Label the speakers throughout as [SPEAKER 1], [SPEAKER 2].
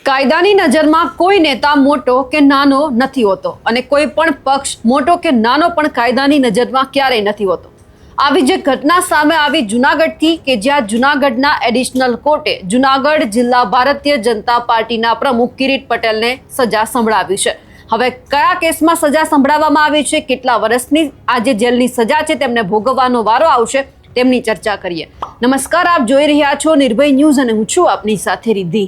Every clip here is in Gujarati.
[SPEAKER 1] કાયદાની નજરમાં કોઈ નેતા મોટો કે નાનો નથી હોતો અને કોઈ પણ પક્ષ મોટો કે નાનો પણ કાયદાની નજરમાં ક્યારેય નથી હોતો। આવી જે ઘટના સામે આવી જૂનાગઢથી કે જ્યાં જૂનાગઢના એડિશનલ કોર્ટે જૂનાગઢ જિલ્લા ભારતીય જનતા પાર્ટીના પ્રમુખ કિરીટ પટેલને સજા સંભળાવી છે। હવે કયા કેસમાં સજા સંભળાવવામાં આવી છે, કેટલા વર્ષની આ જે જેલની સજા છે તેમને ભોગવવાનો વારો આવશે તેમની ચર્ચા કરીએ। નમસ્કાર, આપ જોઈ રહ્યા છો નિર્ભય ન્યૂઝ અને હું છું આપની સાથે રિદ્ધિ।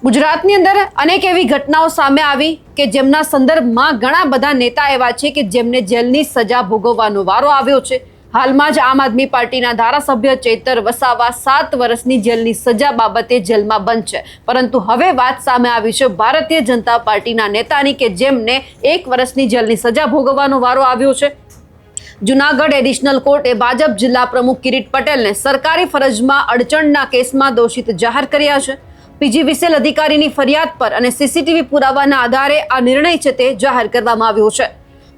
[SPEAKER 1] ગુજરાતની અંદર અનેક એવી ઘટનાઓ સામે આવી કે જેમના સંદર્ભમાં ઘણા બધા નેતા એવા છે કે જેમને જેલની સજા ભોગવવાનો વારો આવ્યો છે। હાલમાં જ આમ આદમી પાર્ટીના ધારાસભ્ય ચૈતર વસાવા 7 વર્ષની જેલની સજા બાબતે જેલમાં બંધ છે, પરંતુ હવે વાત સામે આવી છે ભારતીય જનતા પાર્ટીના નેતાની કે જેમને 1 વર્ષની જેલની સજા ભોગવવાનો વારો આવ્યો છે। જૂનાગઢ એડિશનલ કોર્ટે ભાજપ જિલ્લા પ્રમુખ કિરીટ પટેલને સરકારી ફરજમાં અડચણના કેસમાં દોષિત જાહેર કર્યા છે। પીજીવીસીએલ અધિકારીની ફરિયાદ પર અને સીસીટીવી પુરાવાના આધારે આ નિર્ણય છે તે જાહેર કરવામાં આવ્યો છે।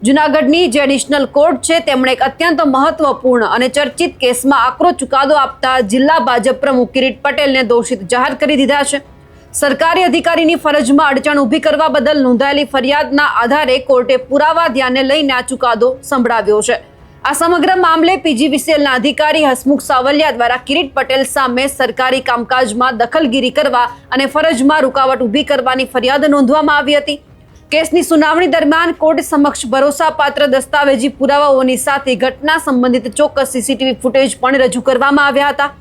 [SPEAKER 1] જૂનાગઢની જે એડિશનલ કોર્ટ છે તેમણે એક અત્યંત મહત્વપૂર્ણ અને ચર્ચિત કેસમાં આકરો ચુકાદો આપતા જિલ્લા ભાજપ પ્રમુખ કિરીટ પટેલને દોષિત જાહેર કરી દીધા છે। સરકારી અધિકારીની ફરજમાં અડચણ ઊભી કરવા બદલ નોંધાયેલી ફરિયાદના આધારે કોર્ટે પુરાવા ધ્યાને લઈને આ ચુકાદો સંભળાવ્યો છે। આ સમગ્ર મામલે પીજીવીસીએલના અધિકારી હસમુખ સાવલિયા દ્વારા કિરીટ પટેલ સામે સરકારી કામકાજમાં દખલગીરી કરવા અને ફરજમાં રૂકાવટ ઊભી કરવાની ફરિયાદ નોંધવામાં આવી હતી। કેસની સુનાવણી દરમિયાન કોર્ટ સમક્ષ ભરોસાપાત્ર દસ્તાવેજી પુરાવાઓની સાથે ઘટના સંબંધિત ચોક્કસ સીસીટીવી ફૂટેજ પણ રજૂ કરવામાં આવ્યા હતા।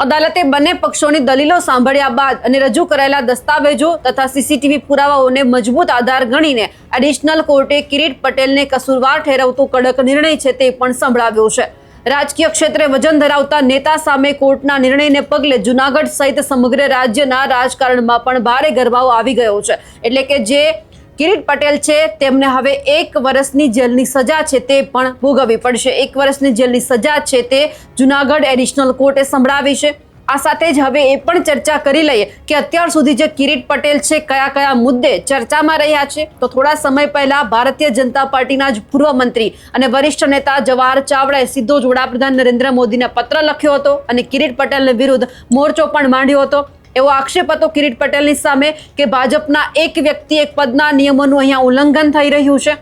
[SPEAKER 1] અદાલતે બંને પક્ષોની દલીલો સાંભળ્યા બાદ અને રજૂ કરાયેલા દસ્તાવેજો તથા સીસીટીવી પુરાવાઓને મજબૂત આધાર ગણીને એડિશનલ કોર્ટે કિરીટ પટેલને કસૂરવાર ઠેરવતો કડક નિર્ણય છે તે પણ સંભળાવ્યો છે। રાજકીય ક્ષેત્રે વજન ધરાવતા નેતા સામે કોર્ટના નિર્ણયને પગલે જૂનાગઢ સહિત સમગ્ર રાજ્યના રાજકારણમાં પણ ભારે ગરમાવો આવી ગયો છે। એટલે કે જે કિરીટ પટેલ છે તેમને હવે 1 વર્ષની જેલની સજા છે તે પણ ભોગવવી પડશે। 1 વર્ષની જેલની સજા છે તે જૂનાગઢ એડિશનલ કોર્ટે સંભળાવી છે। આ સાથે જ હવે એ પણ ચર્ચા કરી લઈએ કે અત્યાર સુધી જે કિરીટ પટેલ છે કયા કયા મુદ્દે ચર્ચામાં રહ્યા છે। તો થોડા સમય પહેલા ભારતીય જનતા પાર્ટીના જ પૂર્વ મંત્રી અને વરિષ્ઠ નેતા જવાહર ચાવડાએ સીધો જ વડાપ્રધાન નરેન્દ્ર મોદીને પત્ર લખ્યો હતો અને કિરીટ પટેલને વિરુદ્ધ મોરચો પણ માંડ્યો હતો। એવો આક્ષેપ હતો કિરીટ પટેલની સામે કે ભાજપના એક વ્યક્તિ એક પદના નિયમોનું અહીંયા ઉલ્લંઘન થઈ રહ્યું છે।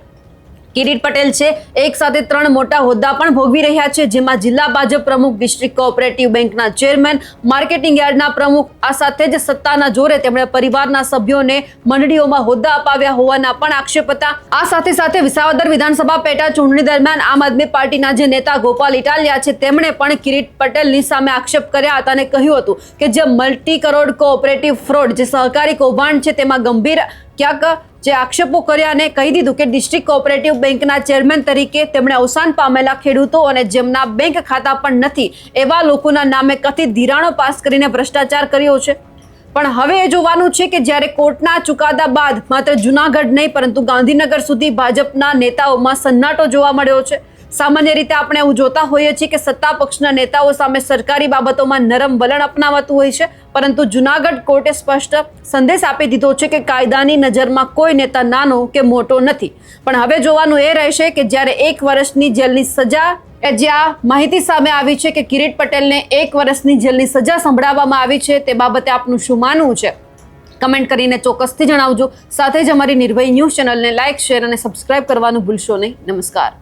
[SPEAKER 1] કિરીટ પટેલ છે એક સાથે 3 મોટા હોદ્દા પણ ભોગવી રહ્યા છે, જેમાં જિલ્લા ભાજપ પ્રમુખ, ડિસ્ટ્રિક્ટ કોઓપરેટિવ બેંકના ચેરમેન, માર્કેટિંગ યાર્ડના પ્રમુખ। આ સાથે જ સત્તાના જોરે તેમણે પરિવારના સભ્યોને મંડળીઓમાં હોદ્દા અપાવ્યા હોવાના પણ આક્ષેપ હતા। આ સાથે સાથે વિસાવદર વિધાનસભા પેટા ચૂંટણી દરમિયાન આમ આદમી પાર્ટીના જે નેતા ગોપાલ ઇટાલિયા છે તેમણે પણ કિરીટ પટેલની સામે આક્ષેપ કર્યા હતા અને કહ્યું હતું કે જે મલ્ટી કરોડ કોઓપરેટિવ ફ્રોડ, જે સહકારી કૌભાંડ છે તેમાં ગંભીર ક્યાંક જે આક્ષેપો કર્યા અને કહી દીધું કે ડિસ્ટ્રિક્ટ કોઓપરેટિવ બેંકના ચેરમેન તરીકે તેમણે અવસાન પામેલા ખેડૂતો અને જેમના બેંક ખાતા પણ નથી એવા લોકોના નામે કથિત ધિરાણો પાસ કરીને ભ્રષ્ટાચાર કર્યો છે। પણ હવે એ જોવાનું છે કે જ્યારે કોર્ટના ચુકાદા બાદ માત્ર જૂનાગઢ નહીં પરંતુ ગાંધીનગર સુધી ભાજપના નેતાઓમાં સન્નાટો જોવા મળ્યો છે। સામાન્ય રીતે આપણે એવું જોતા હોઈએ છીએ કે સત્તા પક્ષના નેતાઓ સામે સરકારી બાબતોમાં નરમ વલણ અપનાવાતું હોય છે, પરંતુ જૂનાગઢ કોર્ટે સ્પષ્ટ સંદેશ આપી દીધો છે કે કાયદાની નજરમાં કોઈ નેતા નાનો કે મોટો નથી। પણ હવે જોવાનું એ રહેશે કે જ્યારે 1 વર્ષની જેલની સજા જ્યાં માહિતી સામે આવી છે કે કિરીટ પટેલને 1 વર્ષની જેલની સજા સંભળાવવામાં આવી છે, તે બાબતે આપનું શું માનવું છે કમેન્ટ કરીને ચોક્કસથી જણાવજો। સાથે જ અમારી નિર્ભય ન્યૂઝ ચેનલને લાઇક, શેર અને સબસ્ક્રાઇબ કરવાનું ભૂલશો નહીં। નમસ્કાર।